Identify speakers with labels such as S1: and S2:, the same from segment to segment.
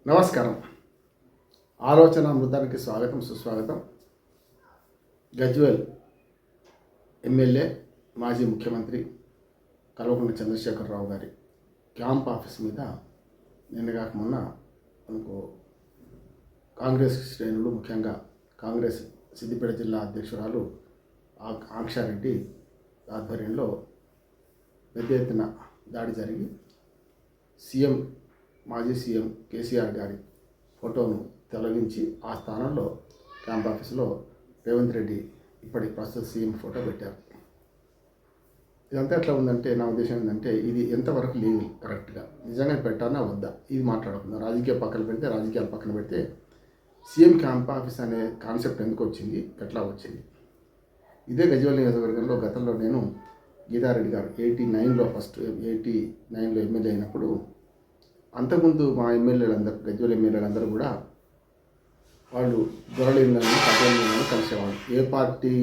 S1: నమస్కారం. ఆలోచన అమృతానికి స్వాగతం, సుస్వాగతం. గజ్వేల్ ఎమ్మెల్యే, మాజీ ముఖ్యమంత్రి కల్వకుంట్ల చంద్రశేఖరరావు గారి క్యాంప్ ఆఫీస్ మీద నిన్న కాక మొన్న మనకు కాంగ్రెస్ శ్రేణులు, ముఖ్యంగా కాంగ్రెస్ సిద్దిపేట జిల్లా అధ్యక్షురాలు ఆంక్షారెడ్డి ఆధ్వర్యంలో పెద్ద ఎత్తున దాడి జరిగి మాజీ సీఎం కేసీఆర్ గారి ఫోటోను తొలగించి ఆ స్థానంలో క్యాంప్ ఆఫీసులో రేవంత్ రెడ్డి ఇప్పటి ప్రస్తుత సీఎం ఫోటో పెట్టారు. ఇదంతా ఎట్లా ఉందంటే, నా ఉద్దేశం ఏంటంటే, ఇది ఎంతవరకు లీగల్, కరెక్ట్గా నిజంగా పెట్టానా వద్దా, ఇది మాట్లాడుకుందాం. రాజకీయాలు పక్కన పెడితే సీఎం క్యాంప్ ఆఫీస్ అనే కాన్సెప్ట్ ఎందుకు వచ్చింది, ఎట్లా వచ్చింది? ఇదే గజ్వేల్ నియోజకవర్గంలో గతంలో నేను గీతారెడ్డి గారు 89లో ఎమ్మెల్యే అయినప్పుడు, అంతకుముందు మా గజ్వేల్ ఎమ్మెల్యేలందరూ కూడా వాళ్ళు దొరలిందని పట్టణంలో కలిసేవాళ్ళు. ఏ పార్టీ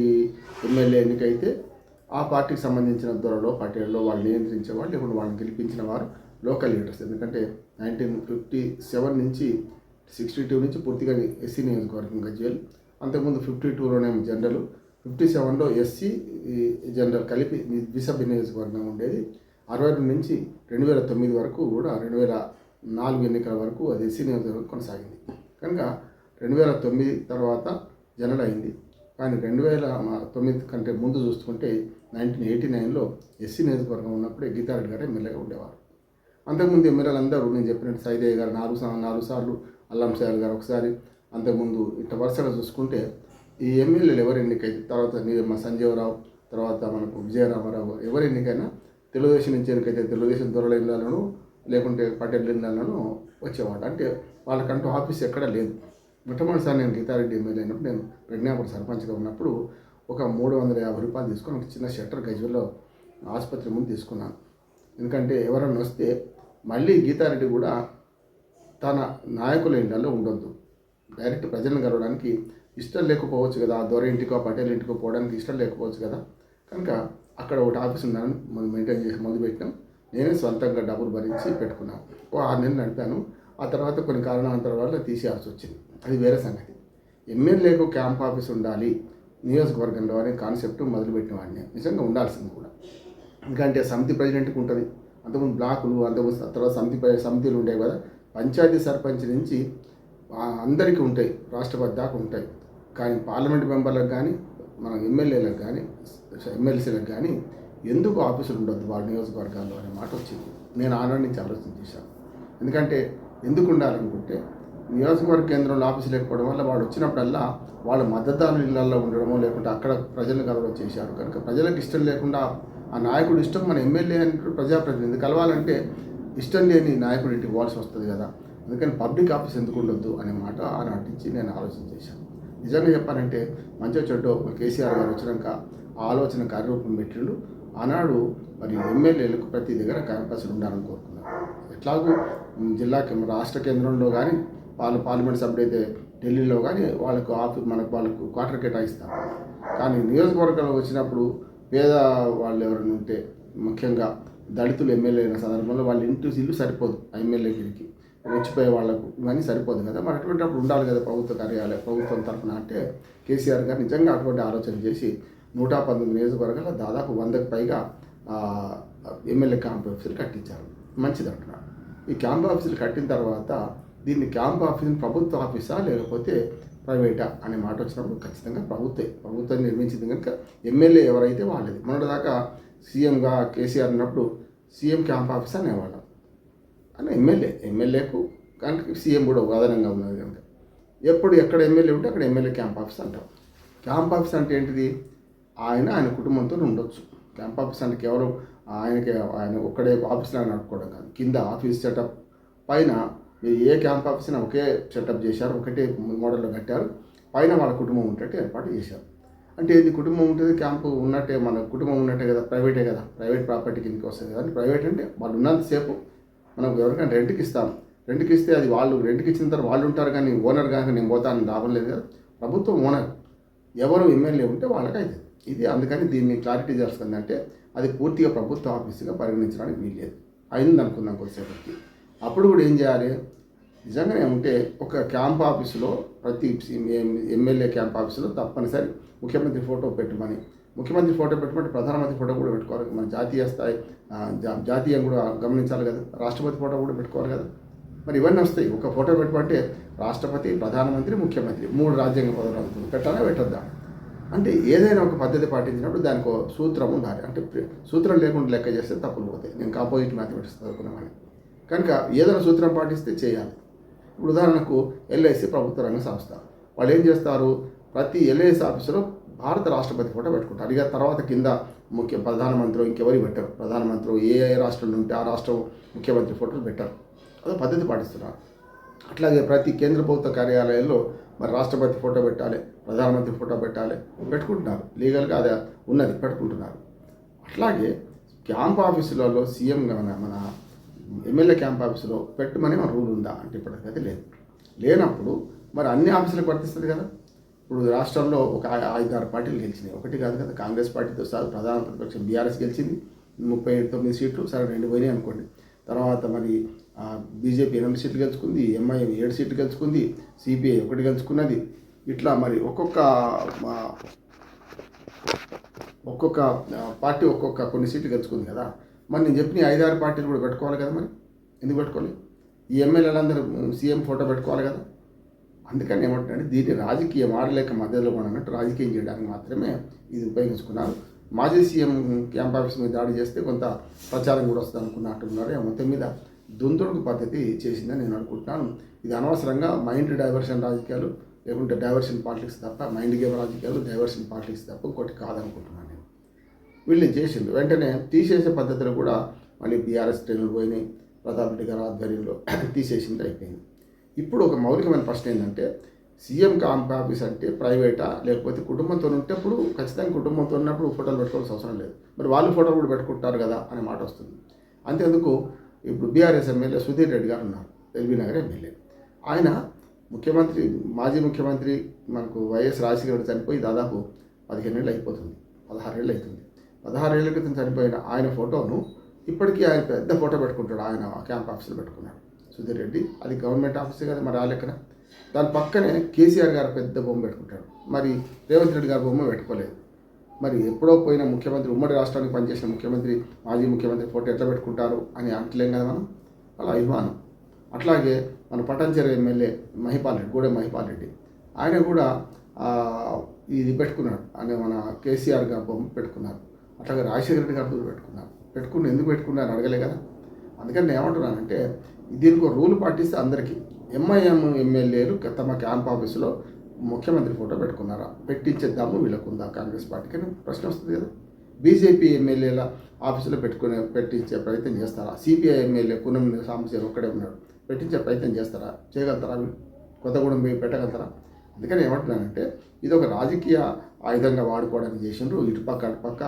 S1: ఎమ్మెల్యే ఎన్నికైతే ఆ పార్టీకి సంబంధించిన దొరలో పట్టేల్లో వాళ్ళు నియంత్రించేవాళ్ళు, లేకుంటే వాళ్ళని గెలిపించిన వారు లోకల్ లీడర్స్. ఎందుకంటే 1957 నుంచి 62 నుంచి పూర్తిగా ఎస్సీ నియోజకవర్గం గజ్వేల్. అంతకుముందు 52లోనే జనరల్, 57లో ఎస్సీ జనరల్ కలిపి ద్విసభ్య నియోజకవర్గం ఉండేది. 62 నుంచి 2009 వరకు కూడా 2004 ఎన్నికల వరకు అది ఎస్సీ నియోజకవర్గం కొనసాగింది. కనుక 2009 తర్వాత జనరల్ అయింది. కానీ 2009 కంటే ముందు చూసుకుంటే 1989లో ఎస్సీ నియోజకవర్గం ఉన్నప్పుడే గీతారెడ్డి గారు ఎమ్మెల్యేగా ఉండేవారు. అంతకుముందు ఎమ్మెల్యేలు అందరూ నేను చెప్పినట్టు సైదయ్య గారు 4 సార్లు, అల్లం సార్ గారు ఒకసారి, అంతకుముందు ఇట్లా వరుసగా చూసుకుంటే ఈ ఎమ్మెల్యేలు ఎవరు ఎన్నికైతే, తర్వాత సంజీవరావు, తర్వాత మనకు విజయరామారావు, ఎవరు ఎన్నికైనా తెలుగుదేశం నుంచి ఎన్నికైతే తెలుగుదేశం దొరల ఇళ్లను, లేకుంటే పటేల్ ఇళ్లను వచ్చేవాడు. అంటే వాళ్ళకంటూ ఆఫీస్ ఎక్కడా లేదు. మొట్టమొదటిసారి నేను గీతారెడ్డి ఎమ్మెల్యే అయినప్పుడు, నేను ప్రజ్ఞాపూర్ సర్పంచ్గా ఉన్నప్పుడు ఒక 350 రూపాయలు తీసుకొని ఒక చిన్న షట్టర్ గజ్వేల్లో ఆసుపత్రి ముందు తీసుకున్నాను. ఎందుకంటే ఎవరన్నా వస్తే మళ్ళీ గీతారెడ్డి కూడా తన నాయకుల ఇళ్లలో ఉండొద్దు, డైరెక్ట్ ప్రజలను కలవడానికి ఇష్టం లేకపోవచ్చు కదా, దొర ఇంటికో పటేల్ ఇంటికో పోవడానికి ఇష్టం లేకపోవచ్చు కదా. కనుక అక్కడ ఒకటి ఆఫీస్ ఉందని మనం మెయింటైన్ చేసి మొదలుపెట్టాం. నేనే సొంతంగా డబ్బులు భరించి పెట్టుకున్నాను. 6 నెలలు నడిపాను. ఆ తర్వాత కొన్ని కారణాంతరాల వల్ల తీసేయాల్సి వచ్చింది, అది వేరే సంగతి. ఎమ్మెల్యేకు క్యాంప్ ఆఫీస్ ఉండాలి నియోజకవర్గంలో అనే కాన్సెప్ట్ మొదలుపెట్టిన వాడిని, నిజంగా ఉండాల్సింది కూడా. ఎందుకంటే సమితి ప్రెసిడెంట్కి ఉంటుంది, అంతకుముందు బ్లాకులు, అంతకుముందు తర్వాత సమితిలు ఉండేవి కదా. పంచాయతీ సర్పంచ్ నుంచి అందరికీ ఉంటాయి, రాష్ట్రపతి దాకా ఉంటాయి. కానీ పార్లమెంట్ మెంబర్లకు కానీ, మన ఎమ్మెల్యేలకు కానీ, ఎమ్మెల్సీలకు కానీ ఎందుకు ఆఫీసులు ఉండొద్దు వాళ్ళ నియోజకవర్గాల్లో అనే మాట వచ్చింది. నేను ఆనాడు నుంచి ఆలోచన చేశాను. ఎందుకంటే ఎందుకు ఉండాలనుకుంటే, నియోజకవర్గ కేంద్రంలో ఆఫీసు లేకపోవడం వల్ల వాడు వచ్చినప్పుడల్లా వాళ్ళ మద్దతుదారుల ఇళ్లలో ఉండడమో, లేకుంటే అక్కడ ప్రజలను కలవడం చేశారు. కనుక ప్రజలకు ఇష్టం లేకుండా ఆ నాయకుడు ఇష్టం, మన ఎమ్మెల్యే అంటే ప్రజాప్రతినిధి కలవాలంటే ఇష్టం లేని నాయకుడు ఇంటికి పోవాల్సి వస్తుంది కదా. అందుకని పబ్లిక్ ఆఫీస్ ఎందుకు ఉండొద్దు అనే మాట ఆనాటి నుంచి నేను ఆలోచన చేశాను. నిజంగా చెప్పాలంటే మంచిగా చెడ్డో కేసీఆర్ గారు వచ్చినాక ఆ ఆలోచన కార్యరూపం పెట్టిండు. ఆనాడు మరి ఎమ్మెల్యేలకు ప్రతి దగ్గర క్యాంపస్లు ఉండాలని కోరుకున్నారు. ఎట్లాగూ రాష్ట్ర కేంద్రంలో కానీ, పార్లమెంట్ సభ్యుడైతే ఢిల్లీలో కానీ వాళ్ళకు వాళ్ళకు క్వార్టర్ కేటాయిస్తారు. కానీ నియోజకవర్గంలో వచ్చినప్పుడు పేద వాళ్ళు ఎవరైనా ఉంటే, ముఖ్యంగా దళితులు ఎమ్మెల్యే అయిన సందర్భంలో వాళ్ళ ఇల్లు సరిపోదు ఆ ఎమ్మెల్యేకి, వచ్చిపోయే వాళ్ళకు ఇవన్నీ సరిపోదు కదా. మరి అటువంటి అప్పుడు ఉండాలి కదా ప్రభుత్వం తరఫున. అంటే కేసీఆర్ గారు నిజంగా అటువంటి ఆలోచన చేసి 119 నియోజకవర్గాల్లో దాదాపు 100కి పైగా ఎమ్మెల్యే క్యాంప్ ఆఫీసులు కట్టించారు. మంచిది అంటున్నారు. ఈ క్యాంప్ ఆఫీసులు కట్టిన తర్వాత దీన్ని క్యాంప్ ఆఫీసుని ప్రభుత్వ ఆఫీసా లేకపోతే ప్రైవేటా అనే మాట వచ్చినప్పుడు ఖచ్చితంగా ప్రభుత్వం నిర్మించింది కనుక ఎమ్మెల్యే ఎవరైతే వాళ్ళది. మొన్నటిదాకా సీఎంగా కేసీఆర్ ఉన్నప్పుడు సీఎం క్యాంప్ ఆఫీస్ అనేవాళ్ళం. అని ఎమ్మెల్యేకు కనుక సీఎం కూడా అదనంగా ఉన్నది కనుక ఎప్పుడు ఎక్కడ ఎమ్మెల్యే ఉంటే అక్కడ ఎమ్మెల్యే క్యాంప్ ఆఫీస్ అంటాం. క్యాంప్ ఆఫీస్ అంటే ఏంటిది? ఆయన కుటుంబంతో ఉండొచ్చు. క్యాంప్ ఆఫీస్ అంటే కేవలం ఆయన ఒక్కడే ఆఫీస్లో నడుపుకోవడం కాదు. కింద ఆఫీస్ సెటప్ పైన ఏ క్యాంప్ ఆఫీస్ అయినా ఒకే సెటప్ చేశారు, ఒకటే మోడల్లో కట్టారు. పైన వాళ్ళ కుటుంబం ఉంటే ఏర్పాటు చేశారు. అంటే ఇది కుటుంబం ఉంటుంది, క్యాంపు ఉన్నట్టే, మన కుటుంబం ఉన్నట్టే కదా, ప్రైవేటే కదా, ప్రైవేట్ ప్రాపర్టీ కిందకి వస్తుంది కదా. ప్రైవేట్ అంటే వాళ్ళు ఉన్నంతసేపు మనం ఎవరికైనా రెంట్కి ఇస్తాం, రెంట్కి ఇస్తే అది వాళ్ళు రెంట్కి ఇచ్చిన తర్వాత వాళ్ళు ఉంటారు. కానీ ఓనర్ కనుక నేను పోతాను లాభం లేదు కదా. ప్రభుత్వం ఓనర్, ఎవరు ఎమ్మెల్యే ఉంటే వాళ్ళకి అవుతుంది ఇది. అందుకని దీన్ని క్లారిటీ చేస్తుందంటే అది పూర్తిగా ప్రభుత్వ ఆఫీసుగా పరిగణించడానికి వీల్లేదు. అయింది అనుకుందాం కొద్దిసేపటికి. అప్పుడు కూడా ఏం చేయాలి? నిజంగానే ఉంటే ఒక క్యాంప్ ఆఫీసులో ప్రతి ఎమ్మెల్యే క్యాంప్ ఆఫీసులో తప్పనిసరి ముఖ్యమంత్రి ఫోటో పెట్టమని, ముఖ్యమంత్రి ఫోటో పెట్టమంటే ప్రధానమంత్రి ఫోటో కూడా పెట్టుకోవాలి. మన జాతీయ స్థాయి జాతీయం కూడా గమనించాలి కదా, రాష్ట్రపతి ఫోటో కూడా పెట్టుకోవాలి కదా. మరి ఇవన్నీ వస్తాయి. ఒక ఫోటో పెట్టమంటే రాష్ట్రపతి, ప్రధానమంత్రి, ముఖ్యమంత్రి 3 రాజ్యాంగ పదవులు పెట్టాలా పెట్టద్దా అంటే ఏదైనా ఒక పద్ధతి పాటించినప్పుడు దానికి ఒక సూత్రం ఉండాలి. అంటే సూత్రం లేకుండా లెక్క చేస్తే తప్పులు పోతాయి. నేను ఆపోజిట్ మ్యాథమెటిక్స్ చదువుకున్నామని కనుక ఏదైనా సూత్రం పాటిస్తే చేయాలి. ఇప్పుడు ఉదాహరణకు ఎల్ఐసి ప్రభుత్వ రంగ సంస్థ, వాళ్ళు ఏం చేస్తారు, ప్రతి ఎల్ఐసి ఆఫీసులో భారత రాష్ట్రపతి ఫోటో పెట్టుకుంటారు. ఇక తర్వాత కింద ప్రధానమంత్రి ఇంకెవరికి పెట్టరు. ప్రధానమంత్రి ఏ రాష్ట్రంలో ఉంటే ఆ రాష్ట్రం ముఖ్యమంత్రి ఫోటోలు పెట్టారు. అదో పద్ధతి పాటిస్తున్నారు. అట్లాగే ప్రతి కేంద్ర ప్రభుత్వ కార్యాలయాల్లో మరి రాష్ట్రపతి ఫోటో పెట్టాలి, ప్రధానమంత్రి ఫోటో పెట్టాలి, పెట్టుకుంటున్నారు. లీగల్గా అది ఉన్నది, పెట్టుకుంటున్నారు. అట్లాగే క్యాంప్ ఆఫీసులలో సీఎంగా మన ఎమ్మెల్యే క్యాంప్ ఆఫీసులో పెట్టమని మన రూల్ ఉందా అంటే ఇప్పటికైతే లేదు. లేనప్పుడు మరి అన్ని ఆఫీసులకు వర్తిస్తుంది కదా. ఇప్పుడు రాష్ట్రంలో ఒక 5-6 పార్టీలు గెలిచినాయి, ఒకటి కాదు కదా. కాంగ్రెస్ పార్టీతో సహా ప్రధాన ప్రతిపక్షం బీఆర్ఎస్ గెలిచింది, 39 సీట్లు, సరే 2 పోయినాయి అనుకోండి. తర్వాత మరి బీజేపీ 8 సీట్లు గెలుచుకుంది, ఎంఐఎం 7 సీట్లు గెలుచుకుంది, సిపిఐ 1 గెలుచుకున్నది. ఇట్లా మరి ఒక్కొక్క పార్టీ కొన్ని సీట్లు గెలుచుకుంది కదా. మరి నేను చెప్పిన 5-6 పార్టీలు కూడా పెట్టుకోవాలి కదా. మరి ఎందుకు పెట్టుకోవాలి? ఈ ఎమ్మెల్యేలందరూ సీఎం ఫోటో పెట్టుకోవాలి కదా. అందుకని ఏమంటున్నాడు, దీన్ని రాజకీయం ఆడలేక మధ్యలో కూడా అన్నట్టు రాజకీయం చేయడానికి మాత్రమే ఇది ఉపయోగించుకున్నారు. మాజీ సీఎం క్యాంప్ ఆఫీస్ మీద దాడి చేస్తే కొంత ప్రచారం కూడా వస్తుంది అనుకున్నట్టున్నారు. మొత్తం మీద దుందుడుకు పద్ధతి చేసిందని నేను అనుకుంటున్నాను. ఇది అనవసరంగా మైండ్ డైవర్షన్ రాజకీయాలు, లేకుంటే డైవర్షన్ పాలిటిక్స్ తప్ప, మైండ్ గేమ్ రాజకీయాలు, డైవర్షన్ పాలిటిక్స్ తప్ప ఇంకోటి కాదనుకుంటున్నాను నేను. వీళ్ళు చేసిండు వెంటనే తీసేసే పద్ధతులు కూడా మళ్ళీ బీఆర్ఎస్ ట్రైన్లు పోయినాయి, ప్రతాప్ రెడ్డి గారి ఆధ్వర్యంలో తీసేసింది అయిపోయింది. ఇప్పుడు ఒక మౌలికమైన ప్రశ్న ఏంటంటే, సీఎం క్యాంప్ ఆఫీస్ అంటే ప్రైవేటా లేకపోతే కుటుంబంతో ఉంటేప్పుడు ఖచ్చితంగా కుటుంబంతో ఉన్నప్పుడు ఫోటోలు పెట్టుకోవాల్సిన అవసరం లేదు. మరి వాళ్ళు ఫోటోలు కూడా పెట్టుకుంటారు కదా అనే మాట వస్తుంది. అంతేందుకు ఇప్పుడు బీఆర్ఎస్ ఎమ్మెల్యే సుధీర్ రెడ్డి గారు ఉన్నారు, ఎల్బీ నగర్ ఎమ్మెల్యే. ఆయన మాజీ ముఖ్యమంత్రి మనకు వైఎస్ రాజశేఖర రెడ్డి చనిపోయి దాదాపు 15 ఏళ్ళు అయిపోతుంది, 16 ఏళ్ళు అవుతుంది. 16 ఏళ్ళ క్రితం చనిపోయిన ఆయన ఫోటోను ఇప్పటికీ ఆయన పెద్ద ఫోటో పెట్టుకుంటాడు. ఆయన క్యాంప్ ఆఫీస్లో పెట్టుకున్నాడు సుధీర్ రెడ్డి. అది గవర్నమెంట్ ఆఫీసే కదా మరి ఆ లెక్కన. దాని పక్కనే కేసీఆర్ గారు పెద్ద బొమ్మ పెట్టుకుంటాడు. మరి రేవంత్ రెడ్డి గారి బొమ్మ పెట్టుకోలేదు. మరి ఎప్పుడో పోయిన ముఖ్యమంత్రి, ఉమ్మడి రాష్ట్రానికి పనిచేసిన ముఖ్యమంత్రి, మాజీ ముఖ్యమంత్రి ఫోటో ఎట్లా పెట్టుకుంటారు అని అంటలేం కదా మనం. అలా అభిమానం. అట్లాగే మన పటాన్చెరు ఎమ్మెల్యే గూడెం మహిపాల్ రెడ్డి, ఆయన కూడా ఇది పెట్టుకున్నాడు. ఆయన మన కేసీఆర్ గారి బొమ్మ పెట్టుకున్నారు. అట్లాగే రాజశేఖర రెడ్డి గారు పెట్టుకున్నారు. ఎందుకు పెట్టుకున్నారు అడగలే కదా. అందుకని నేను ఏమంటున్నానంటే, దీనికి రూల్ పాటిస్తే అందరికీ. ఎంఐఎం ఎమ్మెల్యేలు తమ క్యాంప్ ఆఫీసులో ముఖ్యమంత్రి ఫోటో పెట్టుకున్నారా, పెట్టించేద్దాము వీళ్ళకుందా కాంగ్రెస్ పార్టీకి అని ప్రశ్న వస్తుంది కదా. బీజేపీ ఎమ్మెల్యేల ఆఫీసులో పెట్టించే ప్రయత్నం చేస్తారా? సిపిఐ ఎమ్మెల్యే పూనం సాంబశివరావు ఒక్కడే ఉన్నాడు, పెట్టించే ప్రయత్నం చేస్తారా? చేయగలుగుతారా? కొత్తగూడెం పోయి పెట్టగలుగుతారా? అందుకని ఏమంటున్నానంటే, ఇది ఒక రాజకీయ ఆయుధంగా వాడుకోవడానికి చేసిండ్రు. ఇటుపక్క అటుపక్క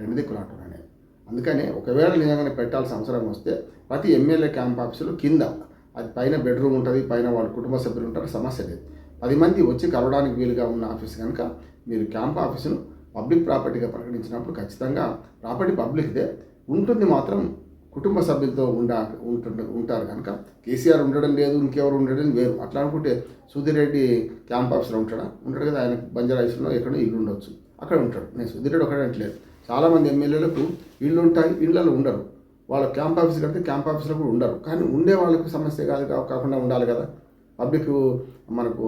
S1: 2 దిక్కులు అంటున్నాను నేను. అందుకని ఒకవేళ నిజంగానే పెట్టాల్సిన అవసరం వస్తే ప్రతి ఎమ్మెల్యే క్యాంప్ ఆఫీసులో కింద, అది పైన బెడ్రూమ్ ఉంటుంది, పైన వాళ్ళ కుటుంబ సభ్యులు ఉంటారు, సమస్య లేదు. 10 మంది వచ్చి కలవడానికి వీలుగా ఉన్న ఆఫీస్ కనుక మీరు క్యాంప్ ఆఫీసును పబ్లిక్ ప్రాపర్టీగా ప్రకటించినప్పుడు ఖచ్చితంగా ప్రాపర్టీ పబ్లిక్దే ఉంటుంది, మాత్రం కుటుంబ సభ్యులతో ఉంటారు కనుక కేసీఆర్ ఉండడం లేదు, ఇంకెవరు ఉండడం వేరు. అట్లా అనుకుంటే సుధీర్ రెడ్డి క్యాంప్ ఆఫీస్లో ఉంటాడు కదా. ఆయన బంజారాయిస్లో ఎక్కడో ఇల్లు ఉండొచ్చు, అక్కడ ఉంటాడు. నేను సుధీర్ రెడ్డి ఒకటే అంటలేదు, చాలామంది ఎమ్మెల్యేలకు ఇళ్ళు ఉంటాయి, ఇళ్ళలో ఉండరు. వాళ్ళ క్యాంప్ ఆఫీస్ కడితే క్యాంప్ ఆఫీస్లో కూడా ఉండరు. కానీ ఉండే వాళ్ళకు సమస్య కాకుండా ఉండాలి కదా. పబ్లిక్ మనకు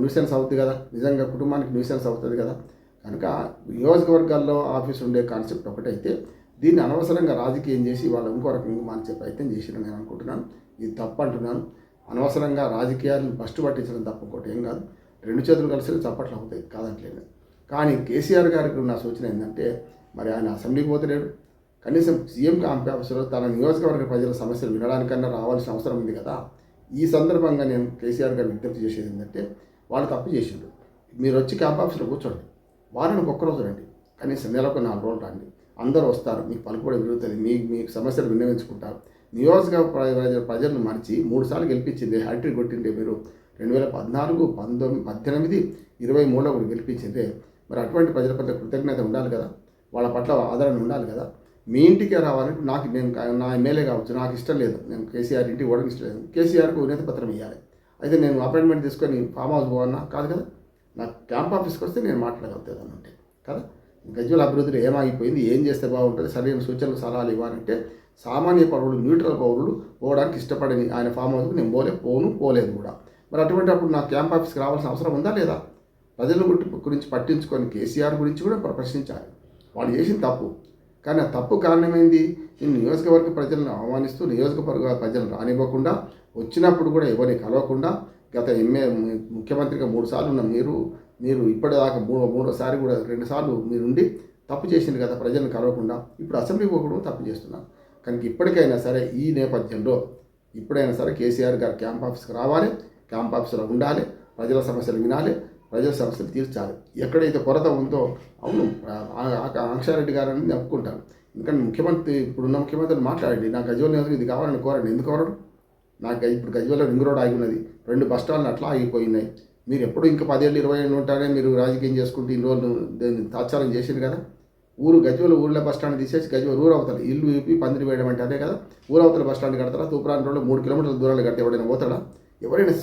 S1: న్యూసెన్స్ అవుతుంది కదా, నిజంగా కుటుంబానికి న్యూసెన్స్ అవుతుంది కదా. కనుక నియోజకవర్గాల్లో ఆఫీస్ ఉండే కాన్సెప్ట్ ఒకటైతే, దీన్ని అనవసరంగా రాజకీయం చేసి వాళ్ళు ఇంకో రకంగా మార్చే ప్రయత్నం చేసిరని నేను అనుకుంటున్నాను. ఇది తప్పు అంటున్నాను. అనవసరంగా రాజకీయాలను ఫస్ట్ పట్టించడం తప్ప ఇంకోటి ఏం కాదు. 2 చేతులు కలిసి చప్పట్లు అవుతాయి, కాదంటలేదు. కానీ కేసీఆర్ గారికి ఉన్న సూచన ఏంటంటే, మరి ఆయన అసెంబ్లీకి పోతలేడు, కనీసం సీఎం క్యాంప్ ఆఫీసులో తన నియోజకవర్గ ప్రజల సమస్యలు వినడానికన్నా రావాల్సిన అవసరం ఉంది కదా. ఈ సందర్భంగా నేను కేసీఆర్ గారు విజ్ఞప్తి చేసేది ఏంటంటే, వాళ్ళు తప్పు చేసిండు. మీరు వచ్చి క్యాంప్ ఆఫీస్లో కూర్చోండి, వారానికి ఒక్కరోజు రండి, కనీసం నెలకు 4 రోజులు రండి. అందరూ వస్తారు, మీకు పలుకు కూడా విరుగుతుంది, మీ సమస్యలు విన్నవించుకుంటారు. నియోజకవర్గ ప్రజలను మరిచి 3 సార్లు గెలిపించింది, హ్యాట్రిక్ కొట్టిండే మీరు. 2014, 19, 18, 23లో కూడా గెలిపించిందే. మరి అటువంటి ప్రజల పట్ల కృతజ్ఞత ఉండాలి కదా, వాళ్ళ పట్ల ఆదరణ ఉండాలి కదా. మీ ఇంటికే రావాలంటే నేను నా ఎమ్మెల్యే కావచ్చు, నాకు ఇష్టం లేదు, నేను కేసీఆర్ ఇంటికి పోవడానికి ఇష్టం లేదు, కేసీఆర్కు వినతి పత్రం ఇవ్వాలి. అయితే నేను అపాయింట్మెంట్ తీసుకొని ఫామ్ హౌస్ పోవన్నా కాదు కదా, నాకు క్యాంప్ ఆఫీస్కి వస్తే నేను మాట్లాడగలుగుతాను అంటే కదా. గజ్వేల్ అభివృద్ధిలో ఏమాగిపోయింది, ఏం చేస్తే బాగుంటుంది, సరైన సూచనలు సలహాలు ఇవ్వాలంటే సామాన్య పౌరులు, న్యూట్రల్ పౌరులు పోవడానికి ఇష్టపడని ఆయన ఫామ్ హౌస్కి నేను పోలేదు కూడా. మరి అటువంటి అప్పుడు నాకు క్యాంప్ ఆఫీస్కి రావాల్సిన అవసరం ఉందా లేదా? ప్రజల గురించి పట్టించుకొని కేసీఆర్ గురించి కూడా ప్రశ్నించాలి. వాళ్ళు చేసిన తప్పు, కానీ ఆ తప్పు కారణమైంది నేను నియోజకవర్గ ప్రజలను ఆహ్వానిస్తూ నియోజకవర్గ ప్రజలను రానివ్వకుండా, వచ్చినప్పుడు కూడా ఎవరిని కలవకుండా, గత ముఖ్యమంత్రిగా 3 సార్లు ఉన్న మీరు ఇప్పటిదాకా మూడోసారి కూడా 2 సార్లు మీరుండి తప్పు చేసింది కదా, ప్రజలను కలవకుండా. ఇప్పుడు అసెంబ్లీకి పోకూడదు, తప్పు చేస్తున్నారు. కనుక ఇప్పటికైనా సరే ఈ నేపథ్యంలో ఇప్పుడైనా సరే కేసీఆర్ గారు క్యాంప్ ఆఫీస్కి రావాలి, క్యాంప్ ఆఫీస్లో ఉండాలి, ప్రజల సమస్యలు వినాలి, ప్రజల సమస్యలు తీర్చాలి. ఎక్కడైతే కొరత ఉందో అవును ఆంక్షారెడ్డి గారు అని ఒప్పుకుంటాను. ఎందుకంటే ముఖ్యమంత్రి ఇప్పుడున్న ముఖ్యమంత్రిని మాట్లాడండి, నాకు గజ్వేల్ నియోజకవర్గం ఇది కావాలని కోరండి. ఎందుకు కోరడు? నాకు ఇప్పుడు గజ్వేల్లో రింగ్ రోడ్ ఆగి ఉన్నది, 2 బస్ స్టాండ్లు అట్లా ఆగిపోయినాయి. మీరు ఎప్పుడు ఇంకా 10 ఏళ్ళు 20 ఏళ్ళు ఉంటానే మీరు రాజకీయం చేసుకుంటూ ఇన్ని రోజులు దాన్ని తాత్సారం చేసింది కదా. గజ్వేల్ ఊళ్ళో బస్ స్టాండ్ తీసేసి గజ్వేల్ ఊరు అవతల ఇల్లు ఇప్పి పందిరి వేయడం అంటే అదే కదా. ఊరు అవతల బస్ స్టాండ్ కడతారా? తూప్రాన్ రోడ్లో 3 కిలోమీటర్ల దూరాలు కడితే ఎవడైనా పోతాడా? ఎవరైనా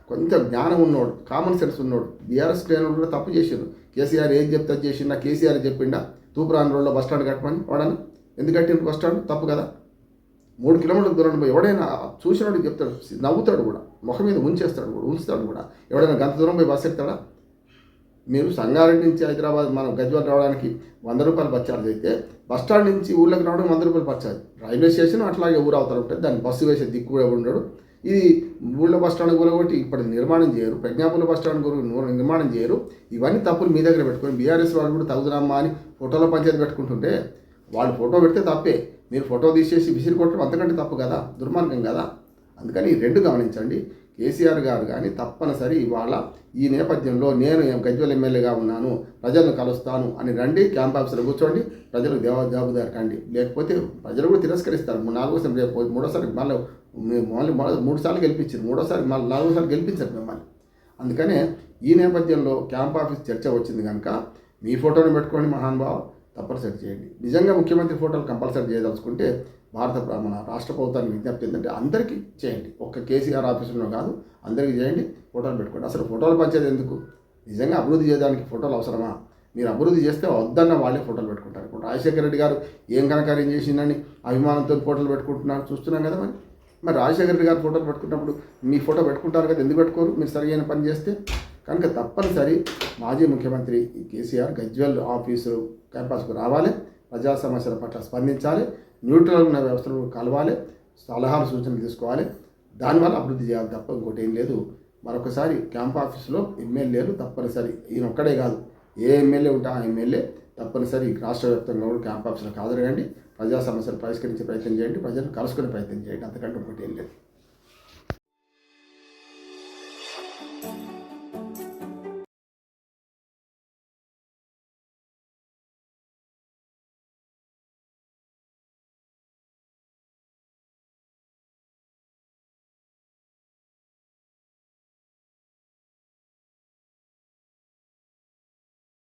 S1: కొంత జ్ఞానం ఉన్నోడు, కామన్ సెన్స్ ఉన్నోడు. బీఆర్ఎస్ శ్రేణులు కూడా తప్పు చేసిండు. కేసీఆర్ ఏం చెప్తే చేసిండా? కేసీఆర్ చెప్పిండా తూప్రాన్ రోడ్లో బస్ స్టాండ్ కట్టమని? వాడని ఎందుకు కట్టిండు బస్ స్టాండ్? తప్పు కదా. 3 కిలోమీటర్ల దూరం పోయి ఎవడైనా చూసినోడికి చెప్తాడు, నవ్వుతాడు కూడా, ముఖం మీద ఉంచుతాడు కూడా. ఎవడైనా గంత దూరం పోయి బస్సు ఎక్కుతాడా? మీరు సంగారెడ్డి నుంచి హైదరాబాద్ మనం గజ్వేల్ రావడానికి 100 రూపాయలు బస్ ఛార్జ్ అయితే, బస్ స్టాండ్ నుంచి ఊళ్ళకి రావడానికి 100 రూపాయలు బస్ ఛార్జ్. రైల్వే స్టేషన్ అట్లాగే ఊరు అవతల ఉంటుంది, దాన్ని బస్సు వేసే దిక్కు కూడా ఉండడు. ఇది ఊళ్ళో బస్ స్టాండ్ కూలగొట్టి ఇప్పుడు నిర్మాణం చేయరు, ప్రజ్ఞాపూర్ల బస్ స్టాండ్ నిర్మాణం చేయరు. ఇవన్నీ తప్పులు మీ దగ్గర పెట్టుకొని బీఆర్ఎస్ వాళ్ళు కూడా తగుదరమ్మా అని ఫోటోలో పంచాయతీ పెట్టుకుంటుంటే, వాళ్ళు ఫోటో పెడితే తప్పే, మీరు ఫోటో తీసేసి విసిరి కొట్టడం అంతకంటే తప్పు కదా, దుర్మార్గం కదా. అందుకని ఈ 2 గమనించండి. కేసీఆర్ గారు కానీ తప్పనిసరి ఇవాళ ఈ నేపథ్యంలో నేను గజ్వేల్ ఎమ్మెల్యేగా ఉన్నాను, ప్రజలను కలుస్తాను అని రండి, క్యాంప్ ఆఫీసులో కూర్చోండి, ప్రజలకు జవాబుదారు కండి. లేకపోతే ప్రజలు కూడా తిరస్కరిస్తారు. 4వ రేపు 3వసారి మళ్ళీ 3 సార్లు గెలిపించారు, 3వసారి మళ్ళీ 4వసారి గెలిపించారు మిమ్మల్ని. అందుకనే ఈ నేపథ్యంలో క్యాంప్ ఆఫీస్ చర్చ వచ్చింది కనుక మీ ఫోటోని పెట్టుకోండి మహానుభావ, తప్పనిసరి చేయండి. నిజంగా ముఖ్యమంత్రి ఫోటోలు కంపల్సరీ చేయదలుచుకుంటే మన రాష్ట్ర ప్రభుత్వానికి విజ్ఞప్తి ఏంటంటే అందరికీ చేయండి, ఒక్క కేసీఆర్ ఆఫీసులో కాదు, అందరికీ చేయండి, ఫోటోలు పెట్టుకోండి. అసలు ఫోటోలు పంచేది ఎందుకు? నిజంగా అభివృద్ధి చేయడానికి ఫోటోలు అవసరమా? మీరు అభివృద్ధి చేస్తే వద్దన్న వాళ్ళే ఫోటోలు పెట్టుకుంటారు. ఇప్పుడు రాజశేఖర రెడ్డి గారు ఏం కనకార్యం చేసిందని అభిమానంతో ఫోటోలు పెట్టుకుంటున్నారు, చూస్తున్నాం కదా. మరి రాజశేఖర రెడ్డి గారు ఫోటోలు పెట్టుకున్నప్పుడు మీ ఫోటో పెట్టుకుంటారు కదా, ఎందుకు పెట్టుకోరు? మీరు సరైన పని చేస్తే కనుక తప్పనిసరి మాజీ ముఖ్యమంత్రి కేసీఆర్ గజ్వేల్ ఆఫీసు క్యాంపస్కు రావాలి, ప్రజా సమస్యల పట్ల స్పందించాలి, న్యూట్రల్ ఉన్న వ్యవస్థలు కలవాలి, సలహాలు సూచనలు తీసుకోవాలి. దానివల్ల అభివృద్ధి చేయాలి తప్ప ఇంకోటి ఏం లేదు. మరొకసారి క్యాంప్ ఆఫీసులో ఎమ్మెల్యేలు తప్పనిసరి, ఈయన ఒక్కడే కాదు, ఏ ఎమ్మెల్యే ఉంటే ఆ ఎమ్మెల్యే తప్పనిసరి రాష్ట్ర వ్యాప్తంగా కూడా క్యాంప్ ఆఫీసులకు హాజరగండి, ప్రజా సమస్యలు పరిష్కరించే ప్రయత్నం చేయండి, ప్రజలను కలుసుకునే ప్రయత్నం చేయండి. అంతకంటే ఇంకోటి ఏం లేదు.